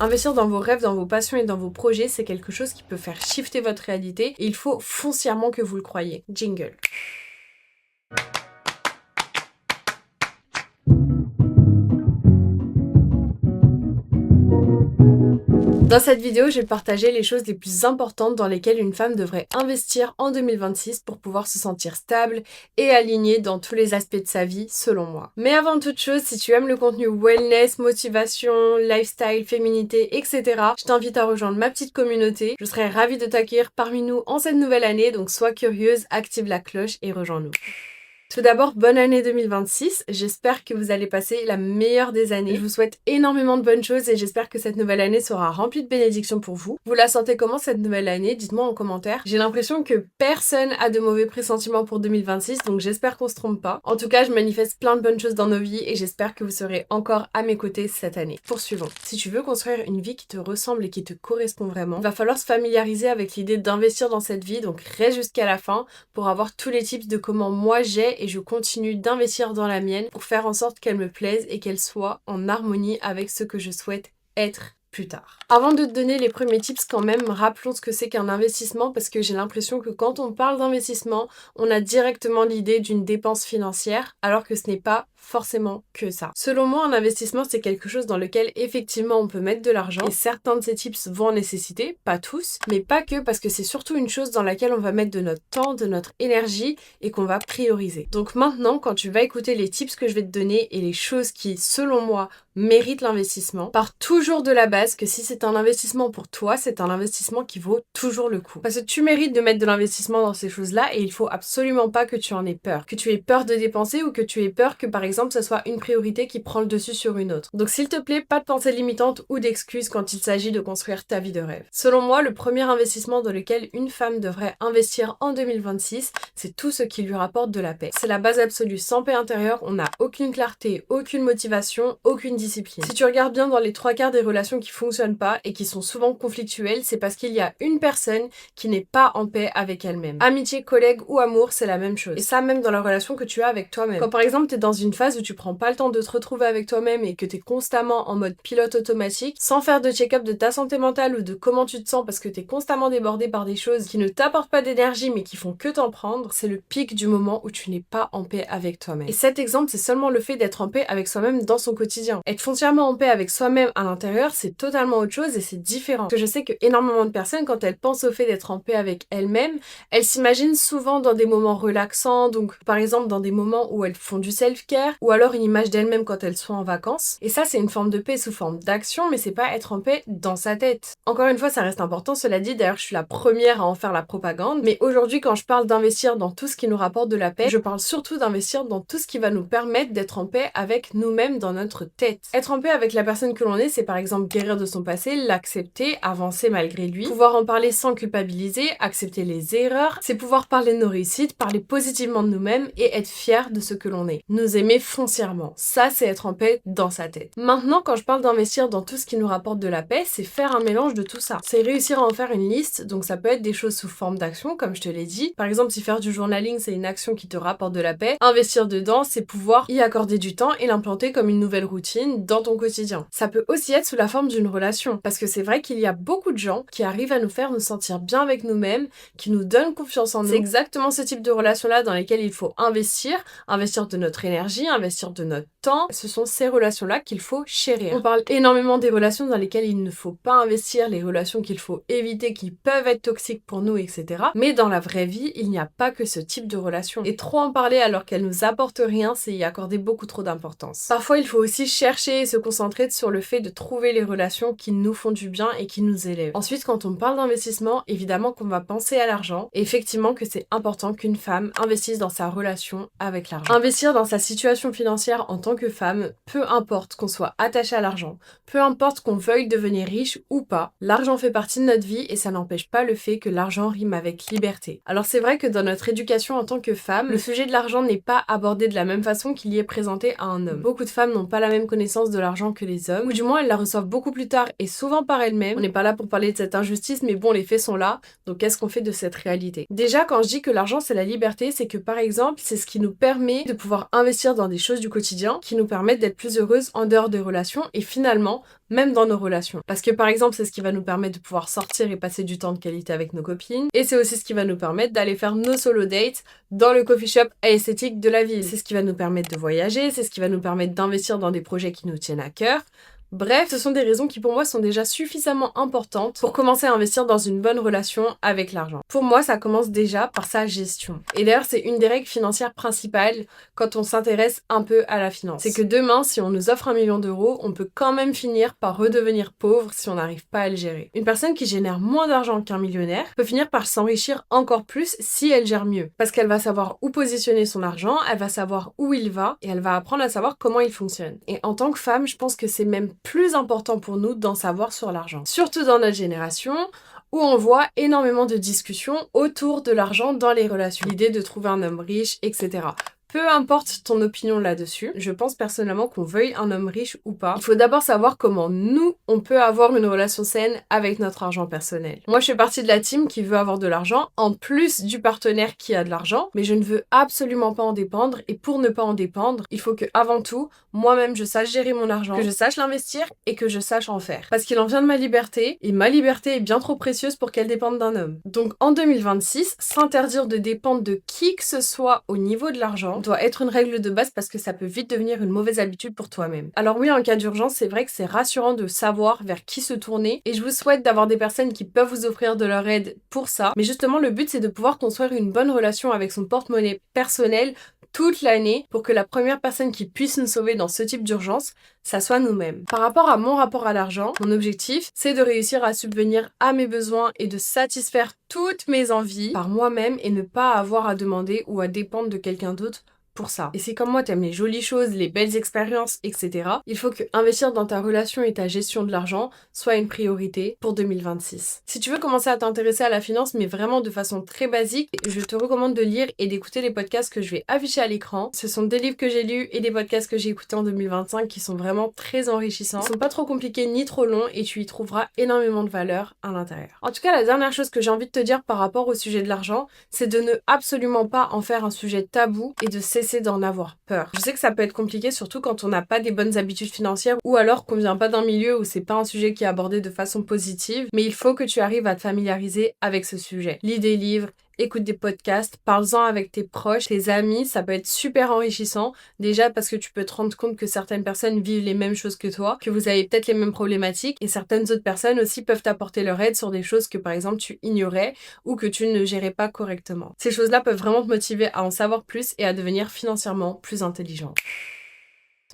Investir dans vos rêves, dans vos passions et dans vos projets, c'est quelque chose qui peut faire shifter votre réalité et il faut foncièrement que vous le croyiez. Jingle. Dans cette vidéo, je vais partager les choses les plus importantes dans lesquelles une femme devrait investir en 2026 pour pouvoir se sentir stable et alignée dans tous les aspects de sa vie, selon moi. Mais avant toute chose, si tu aimes le contenu wellness, motivation, lifestyle, féminité, etc., je t'invite à rejoindre ma petite communauté. Je serais ravie de t'accueillir parmi nous en cette nouvelle année, donc sois curieuse, active la cloche et rejoins-nous. Tout d'abord, bonne année 2026, j'espère que vous allez passer la meilleure des années. Je vous souhaite énormément de bonnes choses et j'espère que cette nouvelle année sera remplie de bénédictions pour vous. Vous la sentez comment cette nouvelle année? Dites-moi en commentaire. J'ai l'impression que personne a de mauvais pressentiments pour 2026, donc j'espère qu'on se trompe pas. En tout cas, je manifeste plein de bonnes choses dans nos vies et j'espère que vous serez encore à mes côtés cette année. Poursuivons. Si tu veux construire une vie qui te ressemble et qui te correspond vraiment, il va falloir se familiariser avec l'idée d'investir dans cette vie, donc reste jusqu'à la fin pour avoir tous les tips de comment moi j'ai et je continue d'investir dans la mienne pour faire en sorte qu'elle me plaise et qu'elle soit en harmonie avec ce que je souhaite être plus tard. Avant de te donner les premiers tips quand même, rappelons ce que c'est qu'un investissement parce que j'ai l'impression que quand on parle d'investissement, on a directement l'idée d'une dépense financière alors que ce n'est pas forcément que ça. Selon moi, un investissement, c'est quelque chose dans lequel effectivement on peut mettre de l'argent et certains de ces tips vont en nécessiter, pas tous, mais pas que parce que c'est surtout une chose dans laquelle on va mettre de notre temps, de notre énergie et qu'on va prioriser. Donc maintenant, quand tu vas écouter les tips que je vais te donner et les choses qui, selon moi, méritent l'investissement, pars toujours de la base que si c'est un investissement pour toi, c'est un investissement qui vaut toujours le coup. Parce que tu mérites de mettre de l'investissement dans ces choses-là et il faut absolument pas que tu en aies peur. Que tu aies peur de dépenser ou que tu aies peur que par exemple ce soit une priorité qui prend le dessus sur une autre. Donc s'il te plaît, pas de pensée limitante ou d'excuses quand il s'agit de construire ta vie de rêve. Selon moi, le premier investissement dans lequel une femme devrait investir en 2026, c'est tout ce qui lui rapporte de la paix. C'est la base absolue. Sans paix intérieure, on n'a aucune clarté, aucune motivation, aucune discipline. Si tu regardes bien dans les 3/4 des relations qui fonctionnent pas et qui sont souvent conflictuelles, c'est parce qu'il y a une personne qui n'est pas en paix avec elle-même. Amitié, collègue ou amour, c'est la même chose. Et ça même dans la relation que tu as avec toi-même. Quand par exemple t'es dans une phase où tu prends pas le temps de te retrouver avec toi-même et que t'es constamment en mode pilote automatique, sans faire de check-up de ta santé mentale ou de comment tu te sens parce que t'es constamment débordé par des choses qui ne t'apportent pas d'énergie mais qui font que t'en prendre, c'est le pic du moment où tu n'es pas en paix avec toi-même. Et cet exemple, c'est seulement le fait d'être en paix avec soi-même dans son quotidien. Être foncièrement en paix avec soi-même à l'intérieur, c'est totalement autre chose et c'est différent. Parce que je sais que énormément de personnes, quand elles pensent au fait d'être en paix avec elles-mêmes, elles s'imaginent souvent dans des moments relaxants, donc par exemple dans des moments où elles font du self-care, ou alors une image d'elles-mêmes quand elles sont en vacances. Et ça, c'est une forme de paix sous forme d'action, mais c'est pas être en paix dans sa tête. Encore une fois, ça reste important, cela dit, d'ailleurs je suis la première à en faire la propagande, mais aujourd'hui quand je parle d'investir dans tout ce qui nous rapporte de la paix, je parle surtout d'investir dans tout ce qui va nous permettre d'être en paix avec nous-mêmes dans notre tête. Être en paix avec la personne que l'on est, c'est par exemple guérir de son passé, l'accepter, avancer malgré lui, pouvoir en parler sans culpabiliser, accepter les erreurs, c'est pouvoir parler de nos réussites, parler positivement de nous-mêmes et être fier de ce que l'on est. Nous aimer foncièrement. Ça, c'est être en paix dans sa tête. Maintenant, quand je parle d'investir dans tout ce qui nous rapporte de la paix, c'est faire un mélange de tout ça. C'est réussir à en faire une liste, donc ça peut être des choses sous forme d'action, comme je te l'ai dit. Par exemple, si faire du journaling, c'est une action qui te rapporte de la paix, investir dedans, c'est pouvoir y accorder du temps et l'implanter comme une nouvelle routine dans ton quotidien. Ça peut aussi être sous la forme d'une relation, parce que c'est vrai qu'il y a beaucoup de gens qui arrivent à nous faire nous sentir bien avec nous-mêmes, qui nous donnent confiance en nous. C'est exactement ce type de relation-là dans lesquelles il faut investir de notre énergie, investir de notre temps. Ce sont ces relations-là qu'il faut chérir. On parle énormément des relations dans lesquelles il ne faut pas investir, les relations qu'il faut éviter, qui peuvent être toxiques pour nous, etc. Mais dans la vraie vie, il n'y a pas que ce type de relation. Et trop en parler alors qu'elles nous apportent rien, c'est y accorder beaucoup trop d'importance. Parfois, il faut aussi chercher et se concentrer sur le fait de trouver les relations qui nous font du bien et qui nous élèvent. Ensuite, quand on parle d'investissement, évidemment qu'on va penser à l'argent et effectivement que c'est important qu'une femme investisse dans sa relation avec l'argent. Investir dans sa situation financière en tant que femme, peu importe qu'on soit attaché à l'argent, peu importe qu'on veuille devenir riche ou pas, l'argent fait partie de notre vie et ça n'empêche pas le fait que l'argent rime avec liberté. Alors c'est vrai que dans notre éducation en tant que femme, le sujet de l'argent n'est pas abordé de la même façon qu'il y est présenté à un homme. Beaucoup de femmes n'ont pas la même connaissance de l'argent que les hommes, ou du moins elles la reçoivent beaucoup plus tard et souvent par elles-mêmes. On n'est pas là pour parler de cette injustice, mais bon, les faits sont là, donc qu'est-ce qu'on fait de cette réalité? Déjà, quand je dis que l'argent c'est la liberté, c'est que par exemple, c'est ce qui nous permet de pouvoir investir dans des choses du quotidien, bien qui nous permettent d'être plus heureuses en dehors des relations et finalement, même dans nos relations. Parce que par exemple, c'est ce qui va nous permettre de pouvoir sortir et passer du temps de qualité avec nos copines. Et c'est aussi ce qui va nous permettre d'aller faire nos solo dates dans le coffee shop esthétique de la ville. C'est ce qui va nous permettre de voyager, c'est ce qui va nous permettre d'investir dans des projets qui nous tiennent à cœur. Bref, ce sont des raisons qui pour moi sont déjà suffisamment importantes pour commencer à investir dans une bonne relation avec l'argent. Pour moi, ça commence déjà par sa gestion. Et d'ailleurs, c'est une des règles financières principales quand on s'intéresse un peu à la finance. C'est que demain, si on nous offre 1 million d'euros, on peut quand même finir par redevenir pauvre si on n'arrive pas à le gérer. Une personne qui génère moins d'argent qu'un millionnaire peut finir par s'enrichir encore plus si elle gère mieux. Parce qu'elle va savoir où positionner son argent, elle va savoir où il va et elle va apprendre à savoir comment il fonctionne. Et en tant que femme, je pense que c'est même plus important pour nous d'en savoir sur l'argent. Surtout dans notre génération, où on voit énormément de discussions autour de l'argent dans les relations. L'idée de trouver un homme riche, etc. Peu importe ton opinion là-dessus, je pense personnellement qu'on veuille un homme riche ou pas, il faut d'abord savoir comment nous, on peut avoir une relation saine avec notre argent personnel. Moi, je fais partie de la team qui veut avoir de l'argent, en plus du partenaire qui a de l'argent, mais je ne veux absolument pas en dépendre, et pour ne pas en dépendre, il faut que, avant tout, moi-même, je sache gérer mon argent, que je sache l'investir, et que je sache en faire. Parce qu'il en vient de ma liberté, et ma liberté est bien trop précieuse pour qu'elle dépende d'un homme. Donc, en 2026, s'interdire de dépendre de qui que ce soit au niveau de l'argent, doit être une règle de base parce que ça peut vite devenir une mauvaise habitude pour toi-même. Alors oui, en cas d'urgence, c'est vrai que c'est rassurant de savoir vers qui se tourner et je vous souhaite d'avoir des personnes qui peuvent vous offrir de leur aide pour ça. Mais justement, le but, c'est de pouvoir construire une bonne relation avec son porte-monnaie personnel toute l'année pour que la première personne qui puisse nous sauver dans ce type d'urgence, ça soit nous-mêmes. Par rapport à mon rapport à l'argent, mon objectif, c'est de réussir à subvenir à mes besoins et de satisfaire toutes mes envies par moi-même et ne pas avoir à demander ou à dépendre de quelqu'un d'autre pour ça. Et si comme moi t'aimes les jolies choses, les belles expériences, etc., il faut que investir dans ta relation et ta gestion de l'argent soit une priorité pour 2026. Si tu veux commencer à t'intéresser à la finance, mais vraiment de façon très basique, je te recommande de lire et d'écouter les podcasts que je vais afficher à l'écran. Ce sont des livres que j'ai lus et des podcasts que j'ai écoutés en 2025 qui sont vraiment très enrichissants. Ils sont pas trop compliqués ni trop longs et tu y trouveras énormément de valeur à l'intérieur. En tout cas, la dernière chose que j'ai envie de te dire par rapport au sujet de l'argent, c'est de ne absolument pas en faire un sujet tabou et de cesser d'en avoir peur. Je sais que ça peut être compliqué, surtout quand on n'a pas des bonnes habitudes financières ou alors qu'on vient pas d'un milieu où c'est pas un sujet qui est abordé de façon positive, mais il faut que tu arrives à te familiariser avec ce sujet. Lis des livres, écoute des podcasts, parle-en avec tes proches, tes amis, ça peut être super enrichissant. Déjà parce que tu peux te rendre compte que certaines personnes vivent les mêmes choses que toi, que vous avez peut-être les mêmes problématiques et certaines autres personnes aussi peuvent t'apporter leur aide sur des choses que par exemple tu ignorais ou que tu ne gérais pas correctement. Ces choses-là peuvent vraiment te motiver à en savoir plus et à devenir financièrement plus intelligent.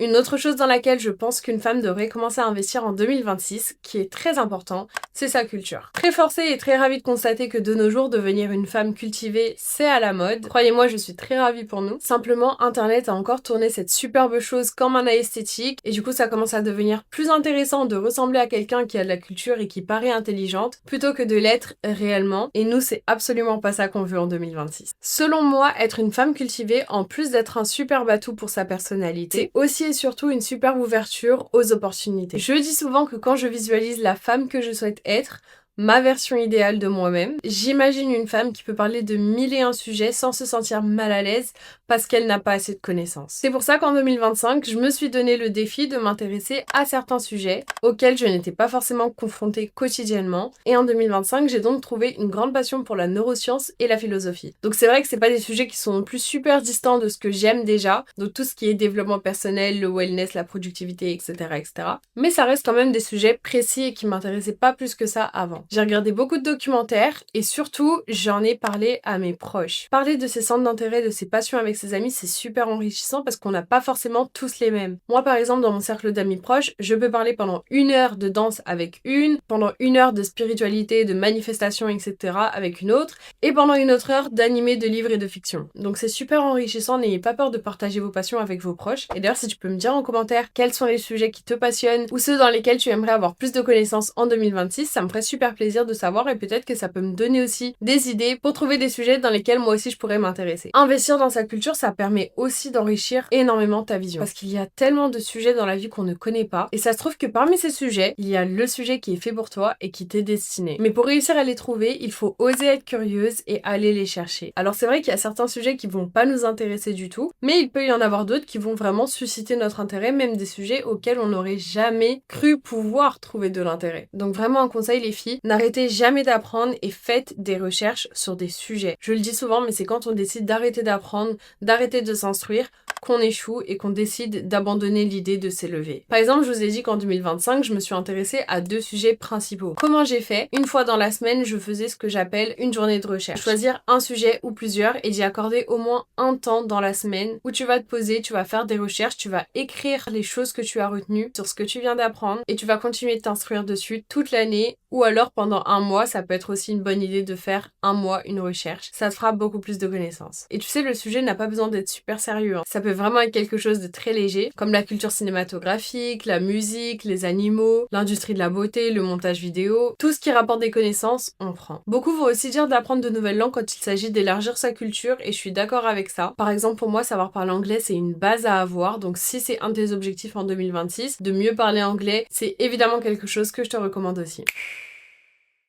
Une autre chose dans laquelle je pense qu'une femme devrait commencer à investir en 2026, qui est très important, c'est sa culture. Très forcée et très ravie de constater que de nos jours, devenir une femme cultivée, c'est à la mode. Croyez-moi, je suis très ravie pour nous. Simplement, Internet a encore tourné cette superbe chose comme un esthétique, et du coup, ça commence à devenir plus intéressant de ressembler à quelqu'un qui a de la culture et qui paraît intelligente, plutôt que de l'être réellement. Et nous, c'est absolument pas ça qu'on veut en 2026. Selon moi, être une femme cultivée, en plus d'être un superbe atout pour sa personnalité, c'est aussi et surtout une superbe ouverture aux opportunités. Je dis souvent que quand je visualise la femme que je souhaite être, ma version idéale de moi-même, j'imagine une femme qui peut parler de 1001 sujets sans se sentir mal à l'aise parce qu'elle n'a pas assez de connaissances. C'est pour ça qu'en 2025, je me suis donné le défi de m'intéresser à certains sujets auxquels je n'étais pas forcément confrontée quotidiennement. Et en 2025, j'ai donc trouvé une grande passion pour la neuroscience et la philosophie. Donc c'est vrai que c'est pas des sujets qui sont non plus super distants de ce que j'aime déjà, donc tout ce qui est développement personnel, le wellness, la productivité, etc., etc. Mais ça reste quand même des sujets précis et qui m'intéressaient pas plus que ça avant. J'ai regardé beaucoup de documentaires et surtout, j'en ai parlé à mes proches. Parler de ses centres d'intérêt, de ses passions avec ses amis, c'est super enrichissant parce qu'on n'a pas forcément tous les mêmes. Moi, par exemple, dans mon cercle d'amis proches, je peux parler pendant 1 heure de danse avec une, pendant 1 heure de spiritualité, de manifestation, etc. avec une autre, et pendant une autre heure d'animé, de livres et de fiction. Donc c'est super enrichissant, n'ayez pas peur de partager vos passions avec vos proches. Et d'ailleurs, si tu peux me dire en commentaire quels sont les sujets qui te passionnent ou ceux dans lesquels tu aimerais avoir plus de connaissances en 2026, ça me ferait super faire plaisir de savoir et peut-être que ça peut me donner aussi des idées pour trouver des sujets dans lesquels moi aussi je pourrais m'intéresser. Investir dans sa culture, ça permet aussi d'enrichir énormément ta vision. Parce qu'il y a tellement de sujets dans la vie qu'on ne connaît pas et ça se trouve que parmi ces sujets, il y a le sujet qui est fait pour toi et qui t'est destiné. Mais pour réussir à les trouver, il faut oser être curieuse et aller les chercher. Alors c'est vrai qu'il y a certains sujets qui vont pas nous intéresser du tout, mais il peut y en avoir d'autres qui vont vraiment susciter notre intérêt, même des sujets auxquels on n'aurait jamais cru pouvoir trouver de l'intérêt. Donc vraiment un conseil les filles, n'arrêtez jamais d'apprendre et faites des recherches sur des sujets. Je le dis souvent, mais c'est quand on décide d'arrêter d'apprendre, d'arrêter de s'instruire, qu'on échoue et qu'on décide d'abandonner l'idée de s'élever. Par exemple, je vous ai dit qu'en 2025, je me suis intéressée à 2 sujets principaux. Comment j'ai fait? Une fois dans la semaine, je faisais ce que j'appelle une journée de recherche. Choisir un sujet ou plusieurs et d'y accorder au moins un temps dans la semaine où tu vas te poser, tu vas faire des recherches, tu vas écrire les choses que tu as retenues sur ce que tu viens d'apprendre et tu vas continuer de t'instruire dessus toute l'année ou alors pendant un mois. Ça peut être aussi une bonne idée de faire un mois une recherche. Ça te fera beaucoup plus de connaissances. Et tu sais, le sujet n'a pas besoin d'être super sérieux, hein. Ça peut vraiment être quelque chose de très léger, comme la culture cinématographique, la musique, les animaux, l'industrie de la beauté, le montage vidéo. Tout ce qui rapporte des connaissances, on prend. Beaucoup vont aussi dire d'apprendre de nouvelles langues quand il s'agit d'élargir sa culture et je suis d'accord avec ça. Par exemple, pour moi, savoir parler anglais, c'est une base à avoir. Donc si c'est un de tes objectifs en 2026, de mieux parler anglais, c'est évidemment quelque chose que je te recommande aussi.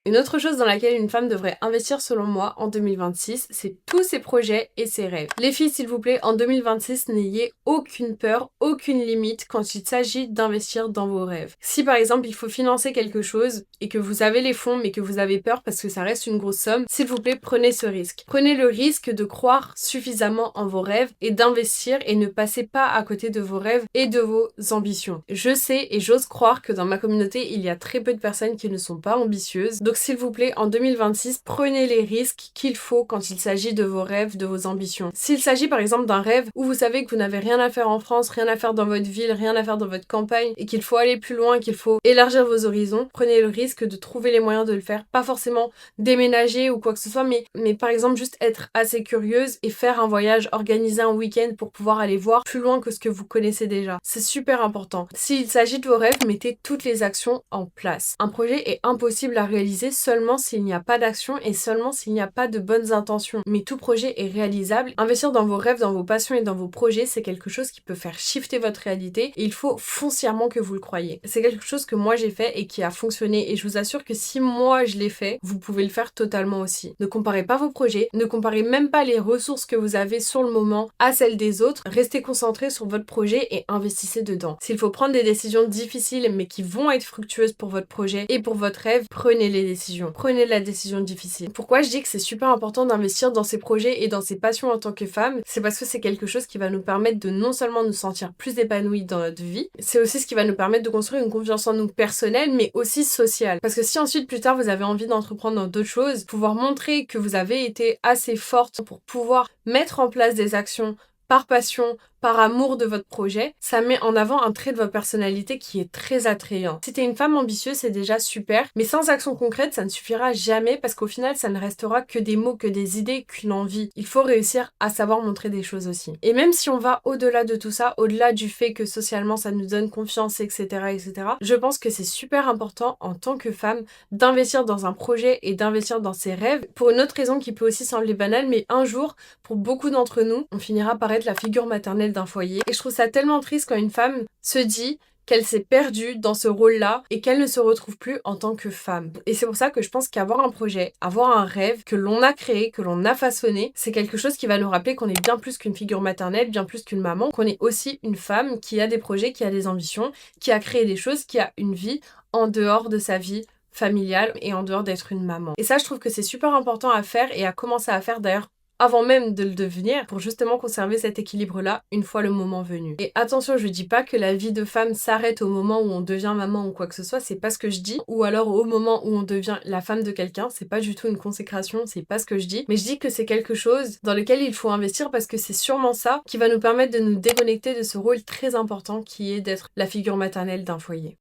Une autre chose dans laquelle une femme devrait investir selon moi en 2026, c'est tous ses projets et ses rêves. Les filles, s'il vous plaît, en 2026, n'ayez aucune peur, aucune limite quand il s'agit d'investir dans vos rêves. Si par exemple il faut financer quelque chose et que vous avez les fonds mais que vous avez peur parce que ça reste une grosse somme, s'il vous plaît, prenez ce risque. Prenez le risque de croire suffisamment en vos rêves et d'investir et ne passez pas à côté de vos rêves et de vos ambitions. Je sais et j'ose croire que dans ma communauté, il y a très peu de personnes qui ne sont pas ambitieuses. Donc s'il vous plaît, en 2026, prenez les risques qu'il faut quand il s'agit de vos rêves, de vos ambitions. S'il s'agit par exemple d'un rêve où vous savez que vous n'avez rien à faire en France, rien à faire dans votre ville, rien à faire dans votre campagne et qu'il faut aller plus loin, qu'il faut élargir vos horizons, prenez le risque de trouver les moyens de le faire. Pas forcément déménager ou quoi que ce soit, mais par exemple juste être assez curieuse et faire un voyage, organiser un week-end pour pouvoir aller voir plus loin que ce que vous connaissez déjà. C'est super important. S'il s'agit de vos rêves, mettez toutes les actions en place. Un projet est impossible à réaliser seulement s'il n'y a pas d'action et seulement s'il n'y a pas de bonnes intentions. Mais tout projet est réalisable. Investir dans vos rêves, dans vos passions et dans vos projets, c'est quelque chose qui peut faire shifter votre réalité et il faut foncièrement que vous le croyiez. C'est quelque chose que moi j'ai fait et qui a fonctionné et je vous assure que si moi je l'ai fait, vous pouvez le faire totalement aussi. Ne comparez pas vos projets, ne comparez même pas les ressources que vous avez sur le moment à celles des autres. Restez concentrés sur votre projet et investissez dedans. S'il faut prendre des décisions difficiles mais qui vont être fructueuses pour votre projet et pour votre rêve, prenez les décisions. Prenez la décision difficile. Pourquoi je dis que c'est super important d'investir dans ses projets et dans ses passions en tant que femme? C'est parce que c'est quelque chose qui va nous permettre de non seulement nous sentir plus épanouies dans notre vie, c'est aussi ce qui va nous permettre de construire une confiance en nous personnelle, mais aussi sociale. Parce que si ensuite plus tard vous avez envie d'entreprendre dans d'autres choses, pouvoir montrer que vous avez été assez forte pour pouvoir mettre en place des actions par passion, par amour de votre projet, ça met en avant un trait de votre personnalité qui est très attrayant. Si t'es une femme ambitieuse, c'est déjà super, mais sans action concrète, ça ne suffira jamais parce qu'au final, ça ne restera que des mots, que des idées, qu'une envie. Il faut réussir à savoir montrer des choses aussi. Et même si on va au-delà de tout ça, au-delà du fait que socialement, ça nous donne confiance, etc., etc., je pense que c'est super important en tant que femme d'investir dans un projet et d'investir dans ses rêves pour une autre raison qui peut aussi sembler banale, mais un jour, pour beaucoup d'entre nous, on finira par être la figure maternelle d'un foyer. Et je trouve ça tellement triste quand une femme se dit qu'elle s'est perdue dans ce rôle-là et qu'elle ne se retrouve plus en tant que femme. Et c'est pour ça que je pense qu'avoir un projet, avoir un rêve que l'on a créé, que l'on a façonné, c'est quelque chose qui va nous rappeler qu'on est bien plus qu'une figure maternelle, bien plus qu'une maman, qu'on est aussi une femme qui a des projets, qui a des ambitions, qui a créé des choses, qui a une vie en dehors de sa vie familiale et en dehors d'être une maman. Et ça, je trouve que c'est super important à faire et à commencer à faire d'ailleurs avant même de le devenir, pour justement conserver cet équilibre-là une fois le moment venu. Et attention, je dis pas que la vie de femme s'arrête au moment où on devient maman ou quoi que ce soit, c'est pas ce que je dis, ou alors au moment où on devient la femme de quelqu'un, c'est pas du tout une consécration, c'est pas ce que je dis, mais je dis que c'est quelque chose dans lequel il faut investir parce que c'est sûrement ça qui va nous permettre de nous déconnecter de ce rôle très important qui est d'être la figure maternelle d'un foyer.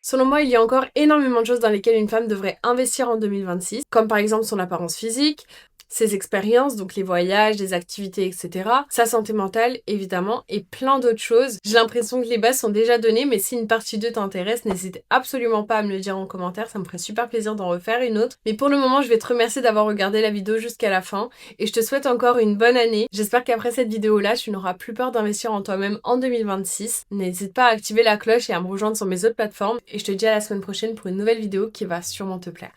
Selon moi, il y a encore énormément de choses dans lesquelles une femme devrait investir en 2026, comme par exemple son apparence physique, ses expériences, donc les voyages, les activités, etc. Sa santé mentale, évidemment, et plein d'autres choses. J'ai l'impression que les bases sont déjà données, mais si une partie 2 t'intéresse, n'hésite absolument pas à me le dire en commentaire, ça me ferait super plaisir d'en refaire une autre. Mais pour le moment, je vais te remercier d'avoir regardé la vidéo jusqu'à la fin, et je te souhaite encore une bonne année. J'espère qu'après cette vidéo-là, tu n'auras plus peur d'investir en toi-même en 2026. N'hésite pas à activer la cloche et à me rejoindre sur mes autres plateformes, et je te dis à la semaine prochaine pour une nouvelle vidéo qui va sûrement te plaire.